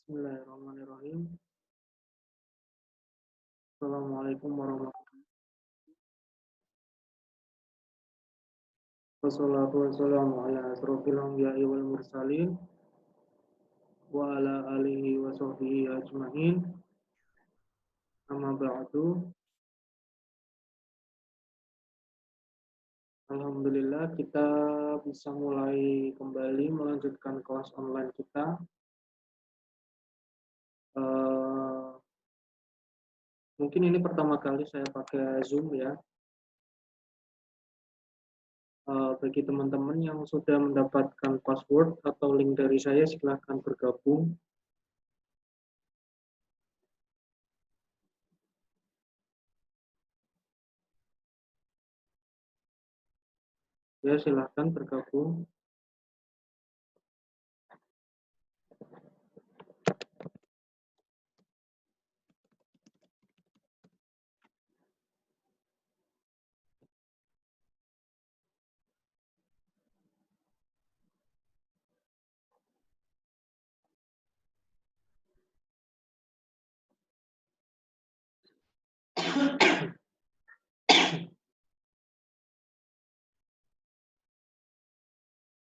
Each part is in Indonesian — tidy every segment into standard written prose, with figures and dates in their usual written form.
Bismillahirrahmanirrahim. Assalamualaikum warahmatullahi wabarakatuh. Wassalatu wassalamu ala asrofil anbiya'i wal mursalin wa ala alihi wa sahbihi ajma'in. Amma ba'du. Alhamdulillah kita bisa mulai kembali melanjutkan kelas online kita. Mungkin ini pertama kali saya pakai Zoom ya. Bagi teman-teman yang sudah mendapatkan password atau link dari saya, silahkan bergabung. Ya, silahkan bergabung.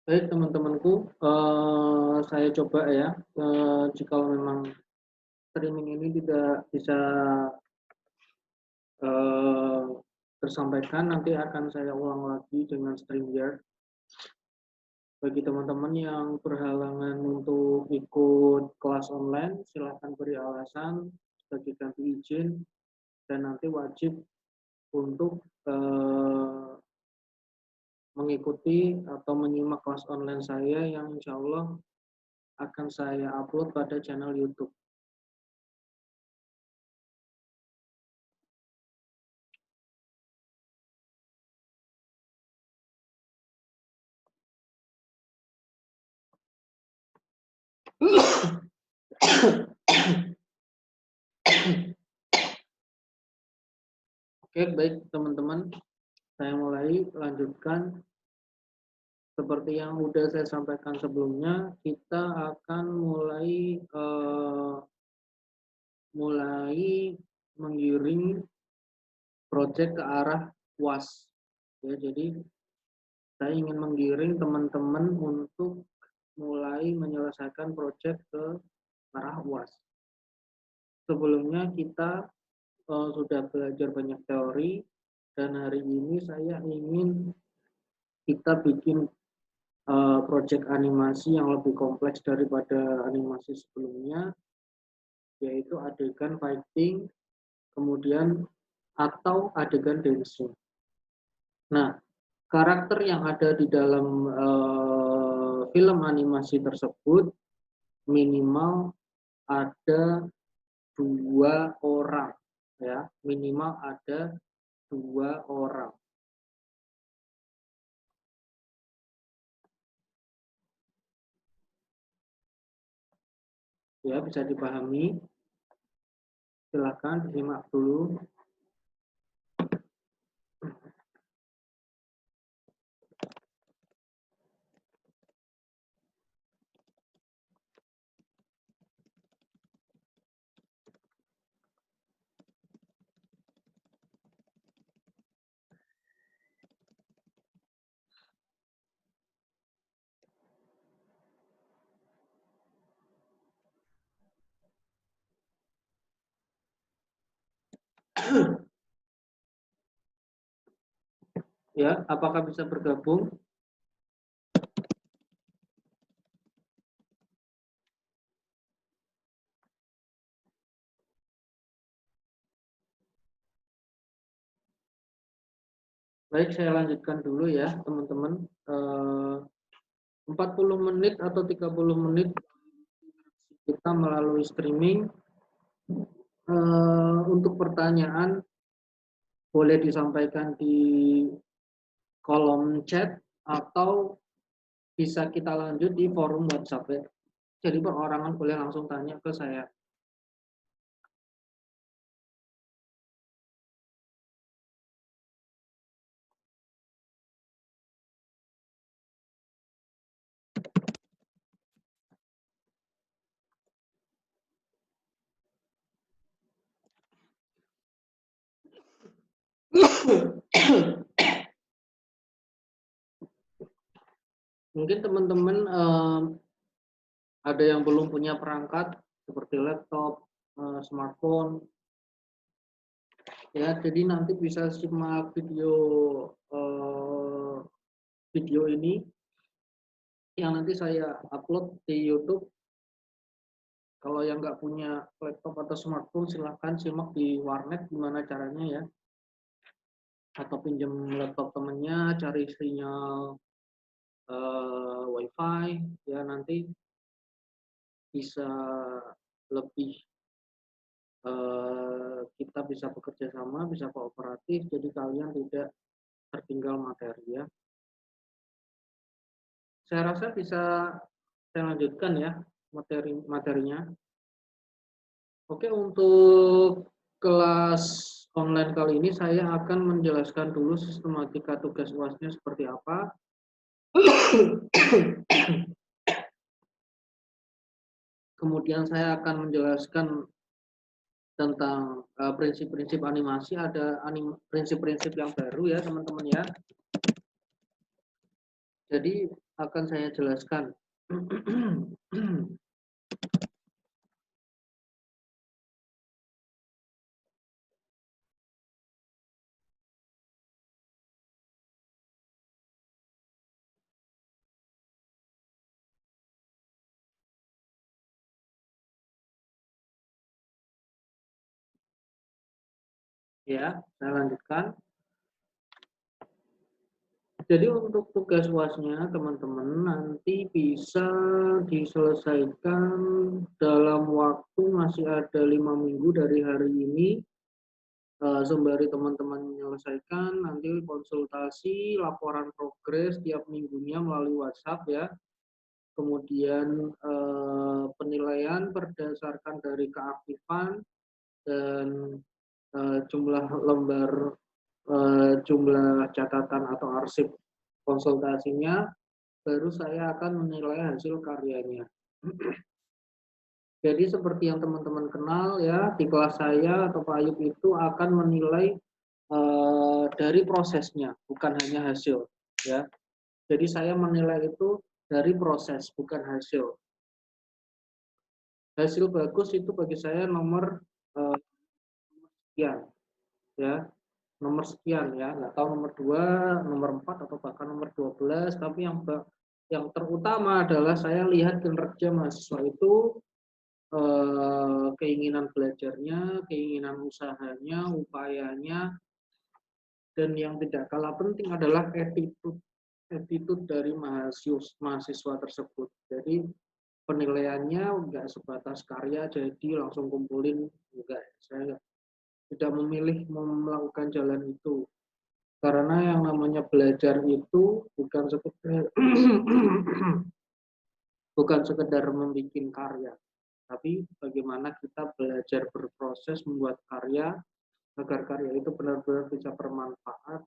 Baik teman-temanku, saya coba ya, jika memang streaming ini tidak bisa tersampaikan, nanti akan saya ulang lagi dengan StreamYard. Bagi teman-teman yang berhalangan untuk ikut kelas online, silahkan beri alasan sebagai ganti izin, dan nanti wajib untuk mengikuti atau menyimak kelas online saya yang insya Allah akan saya upload pada channel YouTube. Oke, baik teman-teman, saya mulai lanjutkan. Seperti yang sudah saya sampaikan sebelumnya, kita akan mulai menggiring proyek ke arah UAS. Ya, jadi saya ingin menggiring teman-teman untuk mulai menyelesaikan proyek ke arah UAS. Sebelumnya kita sudah belajar banyak teori, dan hari ini saya ingin kita bikin proyek animasi yang lebih kompleks daripada animasi sebelumnya, yaitu adegan fighting, kemudian atau adegan dancing. Nah, karakter yang ada di dalam film animasi tersebut minimal ada 2 orang, ya, minimal ada 2 orang. Ya, bisa dipahami. Silakan disimak dulu. Ya, apakah bisa bergabung? Baik, saya lanjutkan dulu ya, teman-teman. 40 menit atau 30 menit kita melalui streaming. Untuk pertanyaan boleh disampaikan di kolom chat atau bisa kita lanjut di forum WhatsApp ya. Jadi perorangan boleh langsung tanya ke saya. Mungkin teman-teman ada yang belum punya perangkat seperti laptop, smartphone, ya. Jadi nanti bisa simak video ini yang nanti saya upload di YouTube. Kalau yang nggak punya laptop atau smartphone, silahkan simak di warnet gimana caranya ya. Atau pinjam laptop temennya, cari sinyal WiFi, ya nanti bisa lebih kita bisa bekerja sama, bisa kooperatif, jadi kalian tidak tertinggal materi ya. Saya rasa bisa saya lanjutkan ya materinya. Oke, untuk kelas online kali ini saya akan menjelaskan dulu sistematika tugas UASnya seperti apa. Kemudian saya akan menjelaskan tentang prinsip-prinsip animasi. Ada prinsip-prinsip yang baru ya teman-teman ya. Jadi akan saya jelaskan. Ya, saya lanjutkan. Jadi untuk tugas UASnya teman-teman nanti bisa diselesaikan dalam waktu masih ada 5 minggu dari hari ini. Sembari teman-teman menyelesaikan, nanti konsultasi laporan progres tiap minggunya melalui WhatsApp ya. Kemudian penilaian berdasarkan dari keaktifan dan jumlah lembar, jumlah catatan atau arsip konsultasinya, baru saya akan menilai hasil karyanya. Jadi seperti yang teman-teman kenal ya, di kelas saya atau Pak Ayub itu akan menilai dari prosesnya, bukan hanya hasil ya. Jadi saya menilai itu dari proses, bukan hasil. Hasil bagus itu bagi saya nomor sekian ya, nomor sekian ya, nggak tahu nomor 2, nomor 4 atau bahkan nomor 12, tapi yang terutama adalah saya lihat kinerja mahasiswa itu, keinginan belajarnya, keinginan usahanya, upayanya, dan yang tidak kalah penting adalah attitude dari mahasiswa tersebut. Jadi penilaiannya nggak sebatas karya jadi langsung kumpulin, enggak. Saya tidak memilih melakukan jalan itu. Karena yang namanya belajar itu bukan sekedar bukan sekedar membuat karya, tapi bagaimana kita belajar berproses membuat karya agar karya itu benar-benar bisa bermanfaat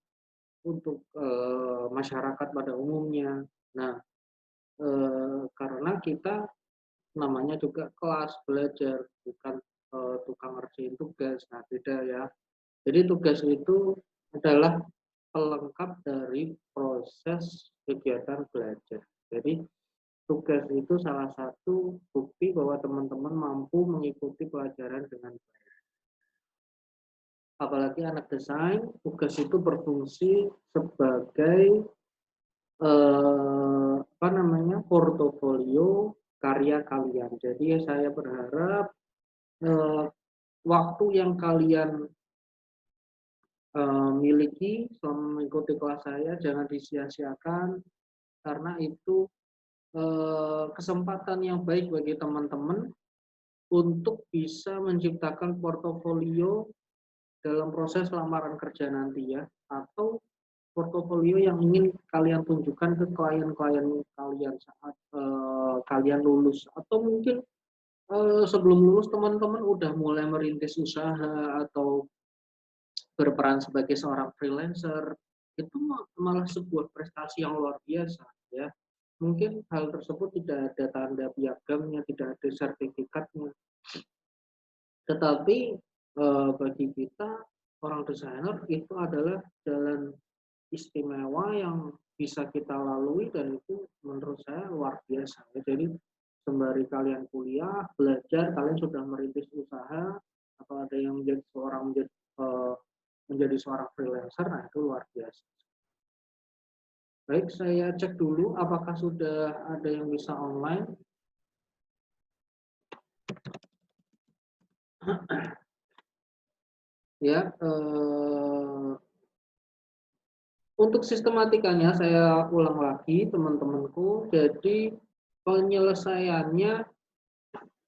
untuk masyarakat pada umumnya. Nah, karena kita namanya juga kelas belajar, bukan tukang ngerjain tugas. Nah, beda ya. Jadi tugas itu adalah pelengkap dari proses kegiatan belajar. Jadi tugas itu salah satu bukti bahwa teman-teman mampu mengikuti pelajaran dengan baik. Apalagi anak desain, tugas itu berfungsi sebagai portofolio karya kalian. Jadi saya berharap waktu yang kalian miliki selama mengikuti kelas saya jangan disia-siakan, karena itu kesempatan yang baik bagi teman-teman untuk bisa menciptakan portofolio dalam proses lamaran kerja nanti ya, atau portofolio yang ingin kalian tunjukkan ke klien-klien kalian saat kalian lulus, atau mungkin sebelum lulus teman-teman udah mulai merintis usaha atau berperan sebagai seorang freelancer, itu malah sebuah prestasi yang luar biasa ya. Mungkin hal tersebut tidak ada tanda piagamnya, tidak ada sertifikatnya, tetapi bagi kita orang desainer itu adalah jalan istimewa yang bisa kita lalui dan itu menurut saya luar biasa. Jadi sembari kalian kuliah, belajar, kalian sudah merintis usaha atau ada yang menjadi seorang freelancer, nah itu luar biasa. Baik, saya cek dulu apakah sudah ada yang bisa online. Ya, untuk sistematikanya saya ulang lagi teman-temanku. Jadi penyelesaiannya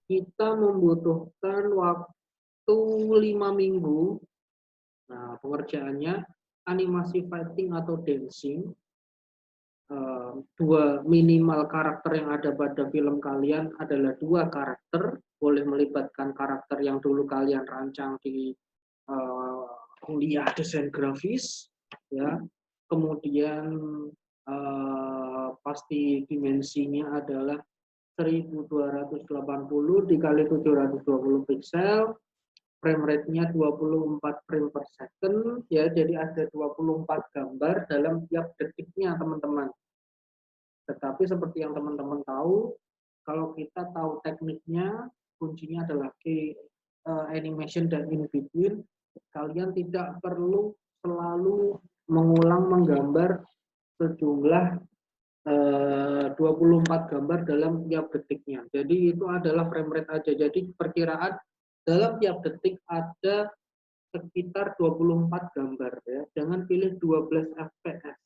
kita membutuhkan waktu 5 minggu. Nah, pengerjaannya animasi fighting atau dancing. Dua minimal karakter yang ada pada film kalian adalah 2 karakter. Boleh melibatkan karakter yang dulu kalian rancang di kuliah desain grafis, ya. Kemudian pasti dimensinya adalah 1280 dikali 720 pixel, frame rate-nya 24 frame per second, ya. Jadi ada 24 gambar dalam tiap detiknya, teman-teman. Tetapi seperti yang teman-teman tahu, kalau kita tahu tekniknya, kuncinya adalah key animation dan in between. Kalian tidak perlu selalu mengulang menggambar sejumlah 24 gambar dalam tiap detiknya. Jadi itu adalah frame rate aja. Jadi perkiraan dalam tiap detik ada sekitar 24 gambar, ya. Jangan pilih 12 fps.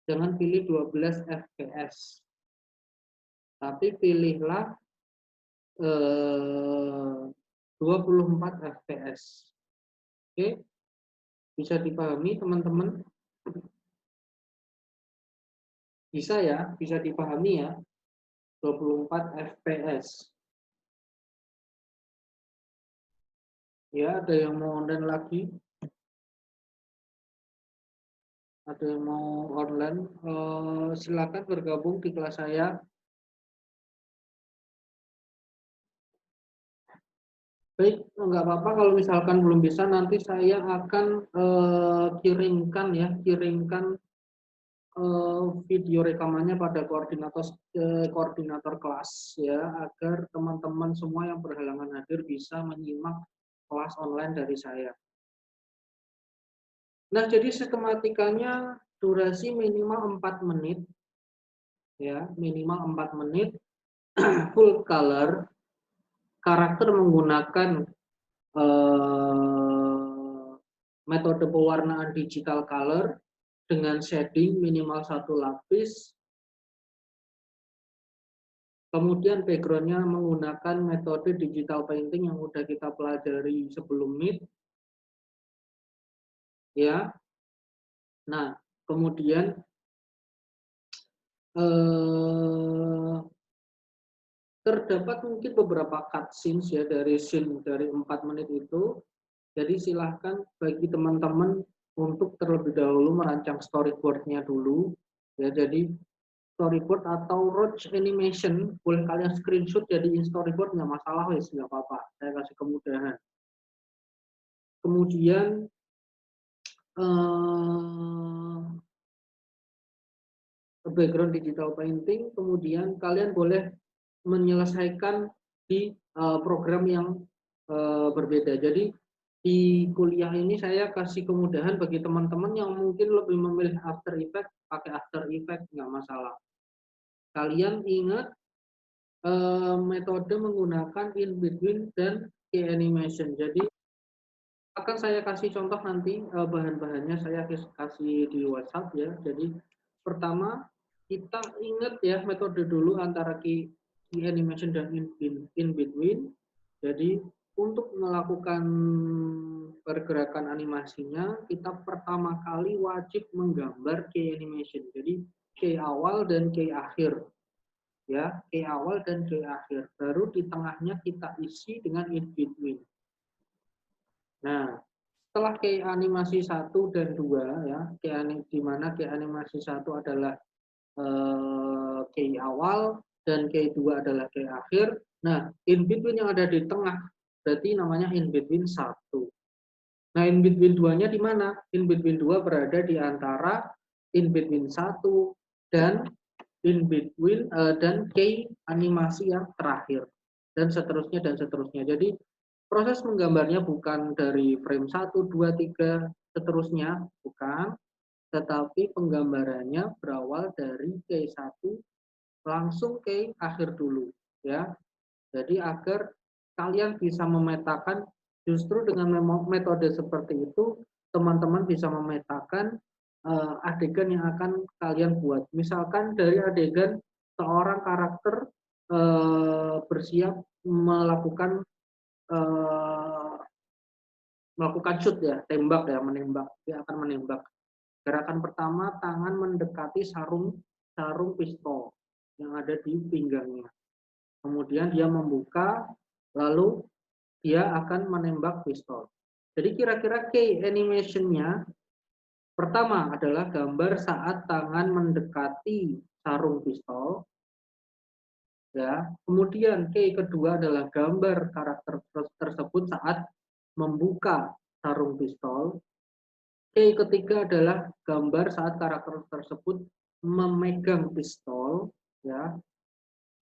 Jangan pilih 12 fps. Tapi pilihlah 24 fps. Oke, bisa dipahami teman-teman? Bisa ya, bisa dipahami ya. 24 fps. Ya, ada yang mau online lagi? Ada yang mau online? Silakan bergabung di kelas saya. Baik, nggak apa-apa kalau misalkan belum bisa, nanti saya akan kirimkan video rekamannya pada koordinator kelas, ya, agar teman-teman semua yang berhalangan hadir bisa menyimak kelas online dari saya. Nah, jadi sistematikanya durasi minimal 4 menit, ya, minimal 4 menit, full color, karakter menggunakan metode pewarnaan digital color dengan shading minimal 1 lapis. Kemudian background-nya menggunakan metode digital painting yang sudah kita pelajari sebelum Meet. Ya. Nah, kemudian terdapat mungkin beberapa cutscenes ya dari scene dari 4 menit itu. Jadi silahkan bagi teman-teman untuk terlebih dahulu merancang storyboard-nya dulu. Ya, jadi storyboard atau rough animation boleh kalian screenshot jadiin storyboard, nggak masalah, wes, nggak apa-apa. Saya kasih kemudahan. Kemudian background digital painting, kemudian kalian boleh menyelesaikan di program yang berbeda. Jadi di kuliah ini saya kasih kemudahan bagi teman-teman yang mungkin lebih memilih After Effects, pakai After Effects, nggak masalah. Kalian ingat metode menggunakan in between dan key animation. Jadi akan saya kasih contoh nanti bahan-bahannya saya kasih di WhatsApp ya. Jadi pertama kita ingat ya metode dulu antara key animation dan in between. Jadi untuk melakukan pergerakan animasinya kita pertama kali wajib menggambar key animation. Jadi key awal dan key akhir. Ya, key awal dan key akhir. Baru di tengahnya kita isi dengan in between. Nah, setelah key animasi 1 dan 2 ya, di mana key animasi 1 adalah key awal dan key 2 adalah key akhir. Nah, in between yang ada di tengah berarti namanya in between 1. Nah, in between 2-nya di mana? In between 2 berada di antara in between 1 dan in between dan key animasi yang terakhir dan seterusnya dan seterusnya. Jadi proses menggambarnya bukan dari frame 1, 2, 3 seterusnya, bukan, tetapi penggambarannya berawal dari key 1 langsung ke akhir dulu, ya. Jadi agar kalian bisa memetakan, justru dengan metode seperti itu teman-teman bisa memetakan adegan yang akan kalian buat. Misalkan dari adegan seorang karakter bersiap melakukan uh, melakukan shoot, ya, tembak, ya, menembak. Dia akan menembak. Gerakan pertama, tangan mendekati sarung pistol yang ada di pinggangnya. Kemudian dia membuka, lalu dia akan menembak pistol. Jadi kira-kira key animation-nya pertama adalah gambar saat tangan mendekati sarung pistol, ya. Kemudian key kedua adalah gambar karakter tersebut saat membuka sarung pistol. Key ketiga adalah gambar saat karakter tersebut memegang pistol, ya.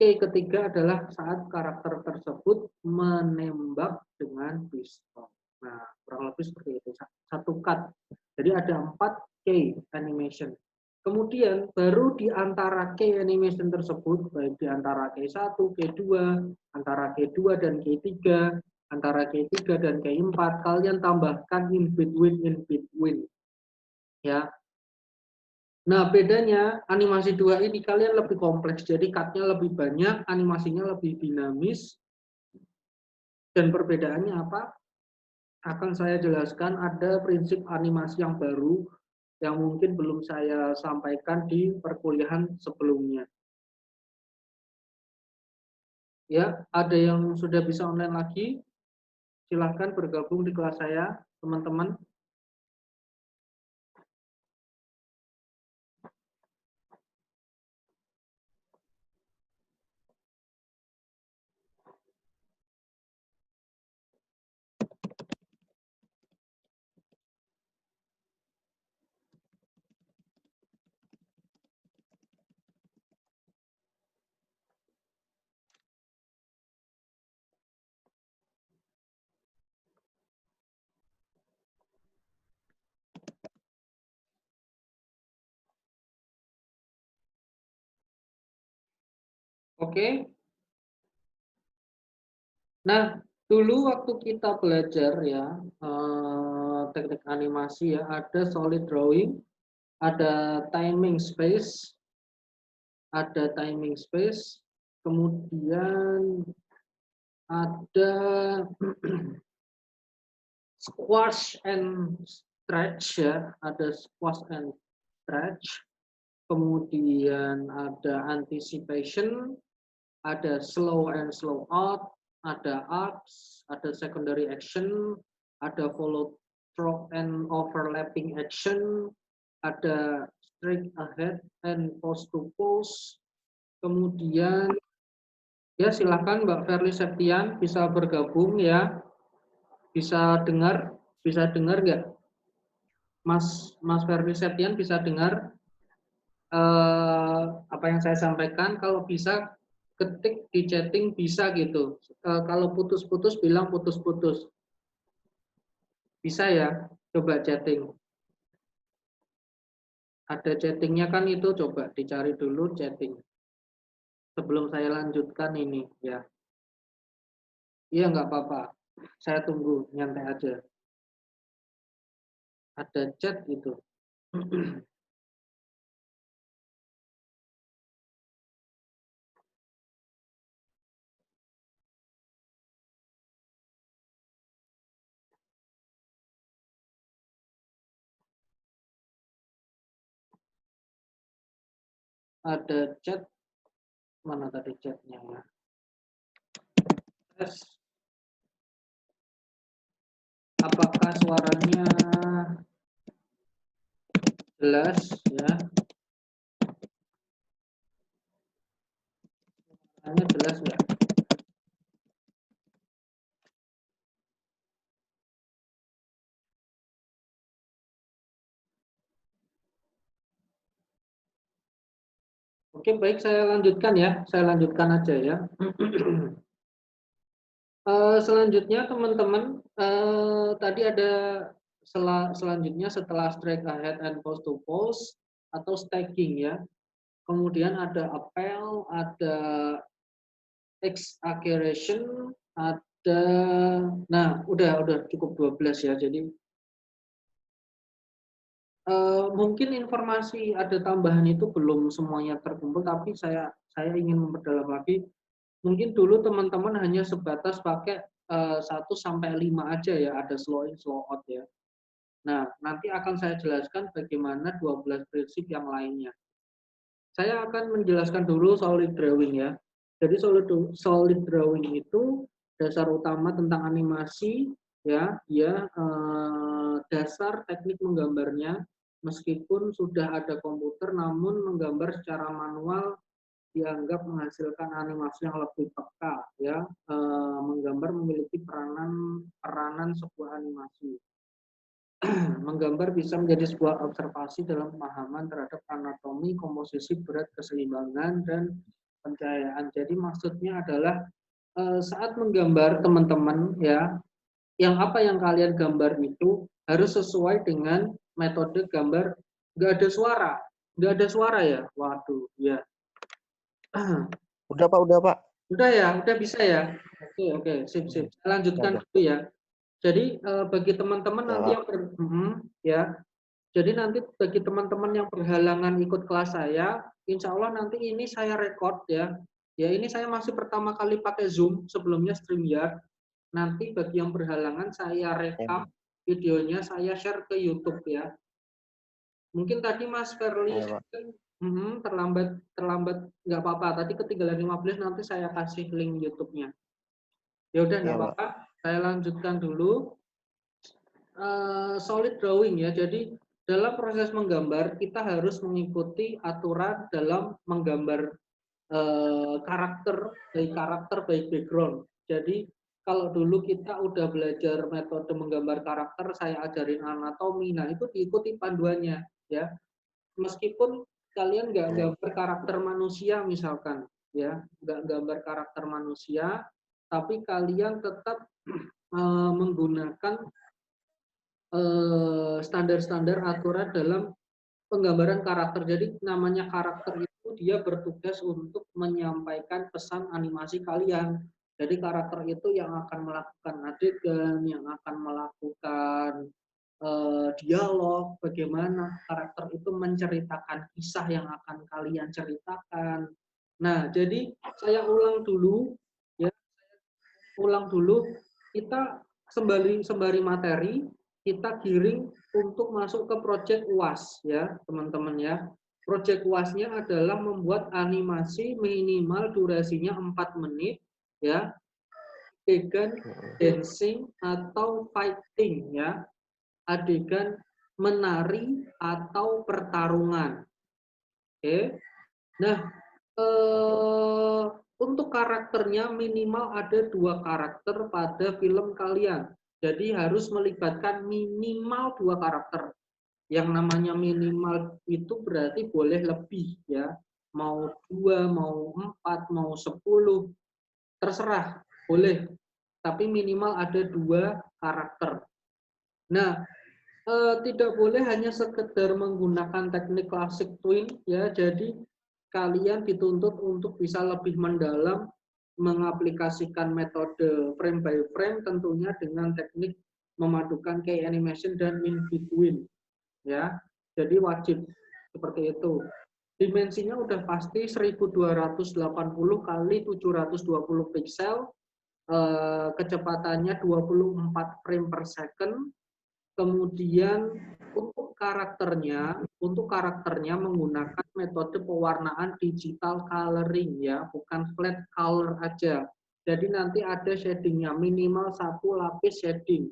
Oke, ketiga adalah saat karakter tersebut menembak dengan pistol. Nah, kurang lebih seperti itu. Satu cut. Jadi ada 4 key animation. Kemudian baru di antara key animation tersebut, baik di antara key 1, key 2, antara key 2 dan key 3, antara key 3 dan key 4, kalian tambahkan in between. Ya, nah, bedanya animasi 2 ini kalian lebih kompleks, jadi cut-nya lebih banyak, animasinya lebih dinamis, dan perbedaannya apa? Akan saya jelaskan, ada prinsip animasi yang baru yang mungkin belum saya sampaikan di perkuliahan sebelumnya. Ya, ada yang sudah bisa online lagi? Silahkan bergabung di kelas saya, teman-teman. Oke. Nah, dulu waktu kita belajar, ya, teknik animasi, ya, ada solid drawing, ada timing space, kemudian ada squash and stretch, ya, ada squash and stretch, kemudian ada anticipation, ada slow and slow out, ada arcs, ada secondary action, ada follow through and overlapping action, ada straight ahead and pose to pose. Kemudian, ya, silakan Mbak Verly Septian bisa bergabung, ya. Bisa dengar nggak? Mas Verly Septian bisa dengar apa yang saya sampaikan? Kalau bisa ketik di chatting, bisa gitu. Kalau putus-putus bilang putus-putus. Bisa, ya? Coba chatting. Ada chattingnya kan itu, coba dicari dulu chatting. Sebelum saya lanjutkan ini, ya. Iya, nggak apa-apa. Saya tunggu, nyantai aja. Ada chat gitu. Ada chat, mana tadi chatnya, ya? Tes. Apakah suaranya jelas, ya? Suaranya jelas nggak? Oke, baik, saya lanjutkan ya. Saya lanjutkan aja ya. Selanjutnya teman-teman, tadi ada selanjutnya setelah strike ahead and post to post atau stacking ya. Kemudian ada appel, ada exaggeration, ada, nah udah cukup 12 ya. Jadi mungkin informasi ada tambahan itu belum semuanya terkumpul, tapi saya ingin memperdalam lagi. Mungkin dulu teman-teman hanya sebatas pakai 1 sampai 5 aja ya, ada slow in, slow out ya. Nah, nanti akan saya jelaskan bagaimana 12 prinsip yang lainnya. Saya akan menjelaskan dulu solid drawing ya. Jadi solid drawing itu dasar utama tentang animasi ya, dia dasar teknik menggambarnya meskipun sudah ada komputer namun menggambar secara manual dianggap menghasilkan animasi yang lebih peka ya, menggambar memiliki peranan sebuah animasi. Menggambar bisa menjadi sebuah observasi dalam pemahaman terhadap anatomi, komposisi, berat, keseimbangan, dan pencahayaan. Jadi maksudnya adalah saat menggambar teman-teman ya, yang apa yang kalian gambar itu harus sesuai dengan metode gambar. Nggak ada suara ya. Waduh, ya. Udah Pak. Udah ya, udah bisa ya. Oke, sip. Saya lanjutkan dulu ya. Jadi bagi teman-teman nanti yang jadi nanti bagi teman-teman yang berhalangan ikut kelas saya, insya Allah nanti ini saya record ya. Ya ini saya masih pertama kali pakai Zoom, sebelumnya StreamYard. Nanti bagi yang berhalangan saya rekam videonya, saya share ke YouTube ya. Mungkin tadi Mas Ferli terlambat nggak apa-apa. Tadi ketinggalan 15 nanti saya kasih link YouTube-nya. Ya udah nggak apa-apa. Saya lanjutkan dulu. Solid drawing ya. Jadi dalam proses menggambar kita harus mengikuti aturan dalam menggambar karakter, baik background. Jadi kalau dulu kita udah belajar metode menggambar karakter, saya ajarin anatomi, nah itu diikuti panduannya ya. Meskipun kalian nggak gambar karakter manusia misalkan, ya nggak gambar karakter manusia, tapi kalian tetap menggunakan standar-standar aturan dalam penggambaran karakter. Jadi namanya karakter itu dia bertugas untuk menyampaikan pesan animasi kalian. Jadi karakter itu yang akan melakukan adegan, yang akan melakukan dialog, bagaimana karakter itu menceritakan kisah yang akan kalian ceritakan. Nah, jadi saya ulang dulu, ya, kita sembari materi, kita giring untuk masuk ke project UAS, ya, teman-teman ya. Project UAS-nya adalah membuat animasi minimal durasinya 4 menit, ya, adegan dancing atau fighting, ya, adegan menari atau pertarungan. Oke. Nah, untuk karakternya minimal ada 2 karakter pada film kalian. Jadi harus melibatkan minimal 2 karakter. Yang namanya minimal itu berarti boleh lebih ya. Mau 2, mau 4, mau 10, terserah, boleh. Tapi minimal ada 2 karakter. Nah, tidak boleh hanya sekedar menggunakan teknik klasik twin ya. Jadi kalian dituntut untuk bisa lebih mendalam mengaplikasikan metode frame by frame tentunya dengan teknik memadukan key animation dan in between ya. Jadi wajib seperti itu. Dimensinya udah pasti 1280 kali 720 pixel, kecepatannya 24 frame per second. Kemudian untuk karakternya menggunakan metode pewarnaan digital coloring ya, bukan flat color aja. Jadi nanti ada shadingnya, minimal 1 lapis shading.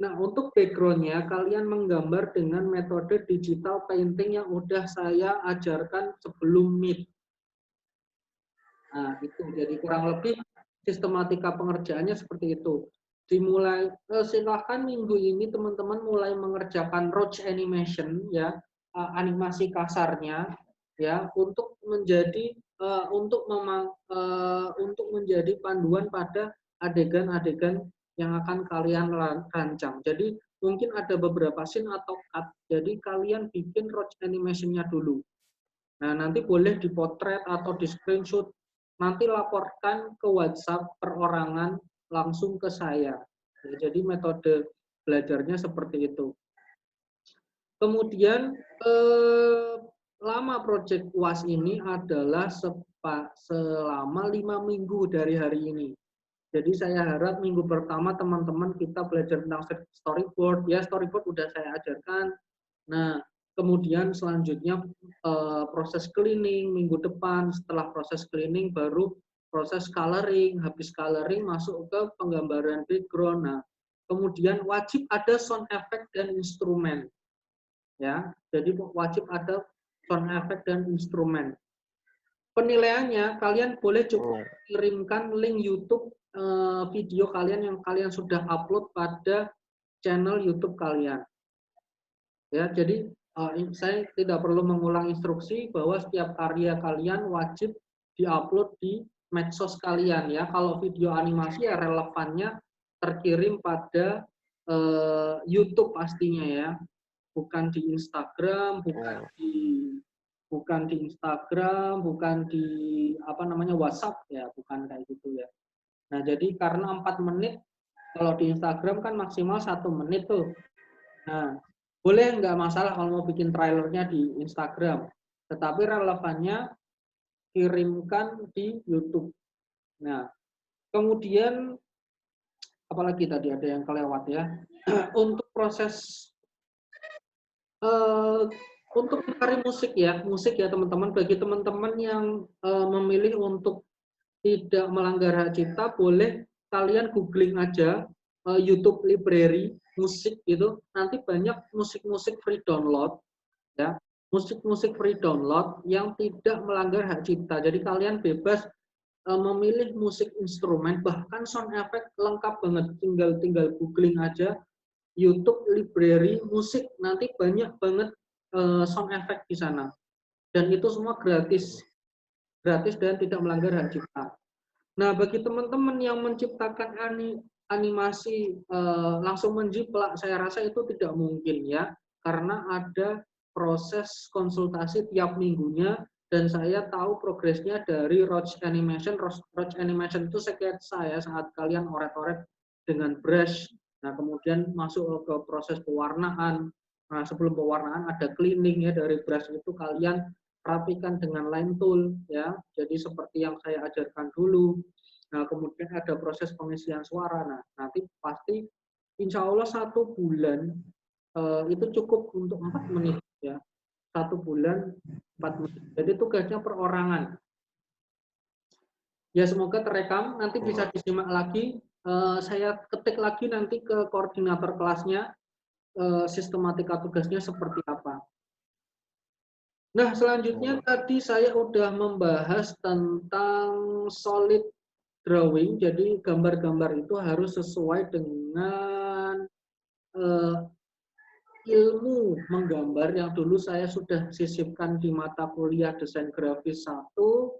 Nah, untuk backgroundnya kalian menggambar dengan metode digital painting yang udah saya ajarkan sebelum Meet. Nah, itu jadi kurang lebih sistematika pengerjaannya seperti itu. Dimulai silahkan minggu ini teman-teman mulai mengerjakan rough animation ya, animasi kasarnya. ya untuk menjadi untuk menjadi panduan pada adegan-adegan yang akan kalian rancang. Jadi mungkin ada beberapa scene atau cut. Jadi kalian bikin rough animation-nya dulu. Nah, nanti boleh dipotret atau di screenshot. Nanti laporkan ke WhatsApp perorangan langsung ke saya. Ya, jadi metode belajarnya seperti itu. Kemudian lama proyek UAS ini adalah selama 5 minggu dari hari ini. Jadi saya harap minggu pertama teman-teman kita belajar tentang storyboard. Ya, storyboard udah saya ajarkan. Nah, kemudian selanjutnya proses cleaning minggu depan. Setelah proses cleaning baru proses coloring. Habis coloring masuk ke penggambaran background. Nah, kemudian wajib ada sound effect dan instrumen. Ya, jadi wajib ada sound effect dan instrumen. Penilaiannya kalian boleh cukup kirimkan link YouTube video kalian yang kalian sudah upload pada channel YouTube kalian. Ya, jadi saya tidak perlu mengulang instruksi bahwa setiap karya kalian wajib diupload di medsos kalian ya. Kalau video animasi ya relevannya terkirim pada YouTube pastinya ya. Bukan di Instagram, bukan di Instagram, bukan di WhatsApp ya, bukan kayak gitu ya. Nah, jadi karena 4 menit, kalau di Instagram kan maksimal 1 menit tuh. Nah, boleh nggak masalah kalau mau bikin trailernya di Instagram, tetapi relevannya kirimkan di YouTube. Nah, kemudian apalagi tadi ada yang kelewat ya. Untuk proses untuk mencari musik ya teman-teman. Bagi teman-teman yang memilih untuk tidak melanggar hak cipta, boleh kalian googling aja YouTube library musik gitu. Nanti banyak musik-musik free download, ya. Musik-musik free download yang tidak melanggar hak cipta. Jadi kalian bebas memilih musik instrumen, bahkan sound effect lengkap banget. Tinggal googling aja YouTube library musik, nanti banyak banget sound effect di sana. Dan itu semua gratis dan tidak melanggar hak cipta. Nah, bagi teman-teman yang menciptakan animasi langsung menjiplak, saya rasa itu tidak mungkin ya, karena ada proses konsultasi tiap minggunya, dan saya tahu progresnya dari Roach Animation. Roach Animation itu sketsa ya, saat kalian oret-oret dengan brush. Nah, kemudian masuk ke proses pewarnaan. Nah, sebelum pewarnaan ada cleaning ya, dari brush itu kalian rapikan dengan line tool ya. Jadi seperti yang saya ajarkan dulu. Nah, kemudian ada proses pengisian suara. Nah, nanti pasti insya Allah 1 bulan itu cukup untuk 4 menit ya. 1 bulan 4 menit. Jadi tugasnya perorangan. Ya, semoga terekam, nanti bisa disimak lagi. Saya ketik lagi nanti ke koordinator kelasnya, sistematika tugasnya seperti apa. Nah, selanjutnya tadi saya udah membahas tentang solid drawing, jadi gambar-gambar itu harus sesuai dengan ilmu menggambar yang dulu saya sudah sisipkan di mata kuliah desain grafis 1,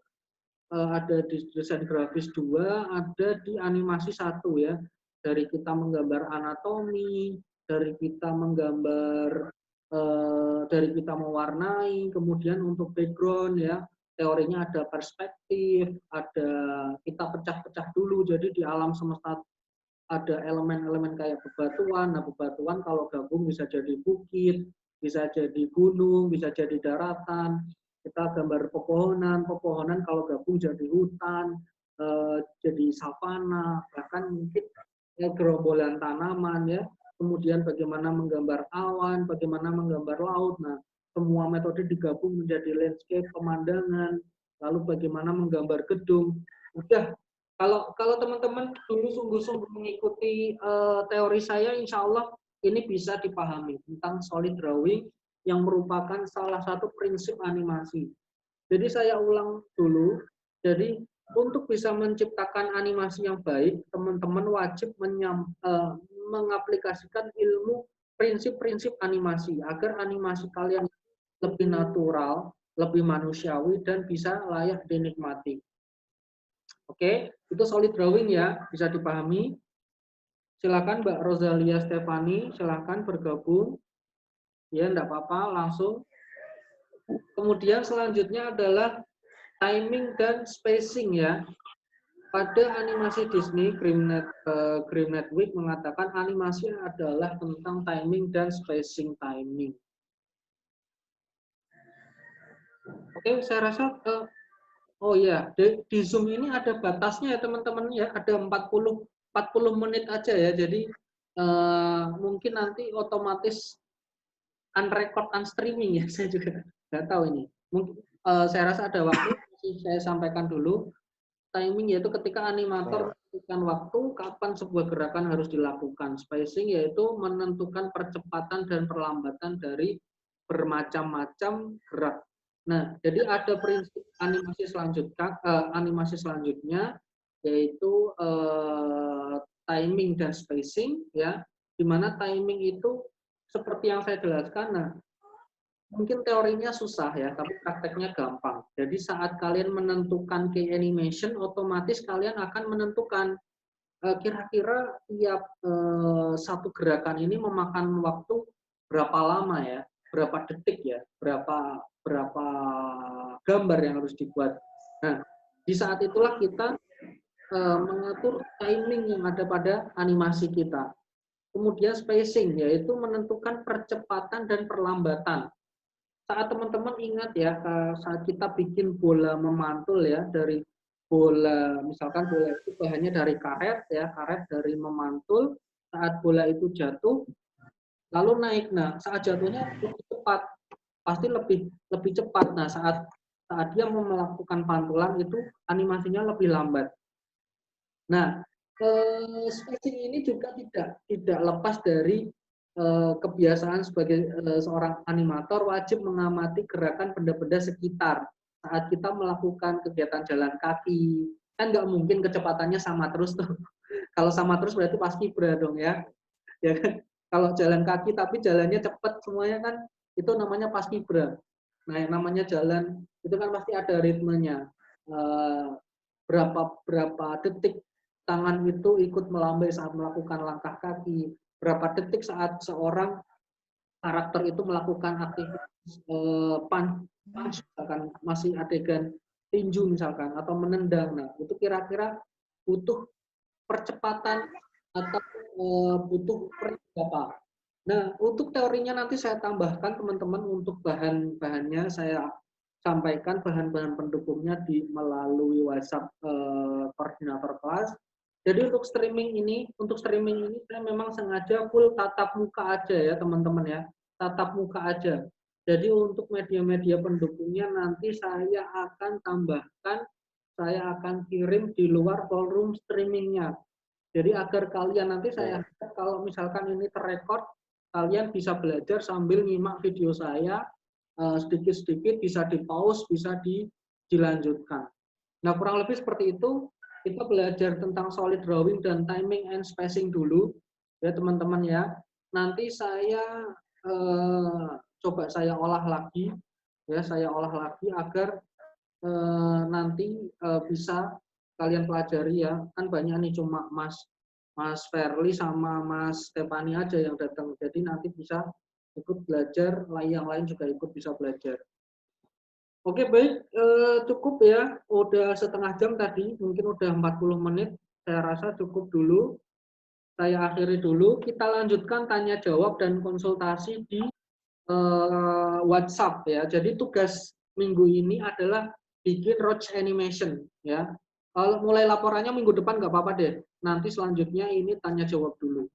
ada di desain grafis 2, ada di animasi 1 ya. Dari kita menggambar anatomi, dari kita menggambar, dari kita mewarnai, kemudian untuk background ya, teorinya ada perspektif, ada kita pecah-pecah dulu, jadi di alam semesta ada elemen-elemen kayak bebatuan. Nah, bebatuan kalau gabung bisa jadi bukit, bisa jadi gunung, bisa jadi daratan. Kita gambar pepohonan, pepohonan kalau gabung jadi hutan, jadi savana, bahkan mungkin gerombolan tanaman ya. Kemudian bagaimana menggambar awan, bagaimana menggambar laut. Nah, semua metode digabung menjadi landscape, pemandangan, lalu bagaimana menggambar gedung. Udah, kalau teman-teman dulu sungguh-sungguh mengikuti teori saya, insya Allah ini bisa dipahami tentang solid drawing yang merupakan salah satu prinsip animasi. Jadi saya ulang dulu. Jadi untuk bisa menciptakan animasi yang baik, teman-teman wajib mengaplikasikan ilmu prinsip-prinsip animasi agar animasi kalian lebih natural, lebih manusiawi, dan bisa layak dinikmati. Oke, itu solid drawing ya, bisa dipahami. Silakan Mbak Rosalia Stefani, silakan bergabung. Ya, enggak apa-apa, langsung. Kemudian selanjutnya adalah timing dan spacing ya. Pada animasi Disney, Grimnet Week mengatakan animasi adalah tentang timing dan spacing timing. Oke, saya rasa oh ya, di Zoom ini ada batasnya ya teman-teman ya, ada 40 menit aja ya. Jadi mungkin nanti otomatis unrecord, unstreaming ya, saya juga nggak tahu ini. Mungkin saya rasa ada waktu, saya sampaikan dulu. Timing yaitu ketika animator menentukan waktu kapan sebuah gerakan harus dilakukan. Spacing yaitu menentukan percepatan dan perlambatan dari bermacam-macam gerak. Nah, jadi ada prinsip animasi selanjutnya yaitu timing dan spacing ya, di mana timing itu seperti yang saya jelaskan. Nah, mungkin teorinya susah ya, tapi prakteknya gampang. Jadi saat kalian menentukan key animation, otomatis kalian akan menentukan kira-kira tiap satu gerakan ini memakan waktu berapa lama ya, berapa detik ya, berapa gambar yang harus dibuat. Nah, di saat itulah kita mengatur timing yang ada pada animasi kita. Kemudian spacing, yaitu menentukan percepatan dan perlambatan. Saat teman-teman ingat ya, saat kita bikin bola memantul ya, dari bola, misalkan bola itu bahannya dari karet ya, karet dari memantul, saat bola itu jatuh, lalu naik. Nah, saat jatuhnya lebih cepat, pasti lebih cepat. Nah, saat dia mau melakukan pantulan itu animasinya lebih lambat. Nah, spacing ini juga tidak lepas dari kebiasaan sebagai seorang animator wajib mengamati gerakan benda-benda sekitar saat kita melakukan kegiatan jalan kaki. Kan nggak mungkin kecepatannya sama terus tuh. Kalau sama terus berarti pasti kibra dong ya. Ya kan? Kalau jalan kaki tapi jalannya cepat semuanya kan itu namanya pas kibra. Nah, yang namanya jalan itu kan pasti ada ritmenya. Berapa detik tangan itu ikut melambai saat melakukan langkah kaki, berapa detik saat seorang karakter itu melakukan aktivitas punch, misalkan masih adegan tinju misalkan atau menendang. Nah, itu kira-kira butuh percepatan atau butuh berapa. Nah, untuk teorinya nanti saya tambahkan teman-teman, untuk bahan-bahannya saya sampaikan bahan-bahan pendukungnya melalui WhatsApp koordinator kelas. Jadi untuk streaming ini saya memang sengaja full tatap muka aja ya teman-teman ya, tatap muka aja. Jadi untuk media-media pendukungnya nanti saya akan tambahkan, saya akan kirim di luar ballroom streamingnya. Jadi agar kalian nanti saya harap kalau misalkan ini terrekord, kalian bisa belajar sambil nyimak video saya sedikit-sedikit, bisa di pause, bisa dilanjutkan. Nah, kurang lebih seperti itu. Kita belajar tentang solid drawing dan timing and spacing dulu ya teman-teman ya. Nanti saya coba saya olah lagi ya, saya olah lagi agar nanti bisa kalian pelajari ya. Kan banyak nih, cuma Mas Ferli sama Mas Stefani aja yang datang. Jadi nanti bisa ikut belajar, yang lain juga ikut bisa belajar. Oke, baik, cukup ya. Udah setengah jam tadi, mungkin udah 40 menit. Saya rasa cukup dulu. Saya akhiri dulu. Kita lanjutkan tanya jawab dan konsultasi di WhatsApp ya. Jadi tugas minggu ini adalah bikin roach animation ya. Kalau mulai laporannya minggu depan nggak apa-apa deh. Nanti selanjutnya ini tanya jawab dulu.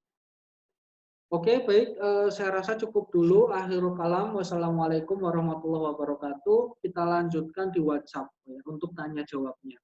Oke, baik. Saya rasa cukup dulu. Akhirul kalam. Wassalamualaikum warahmatullahi wabarakatuh. Kita lanjutkan di WhatsApp ya, untuk tanya jawabnya.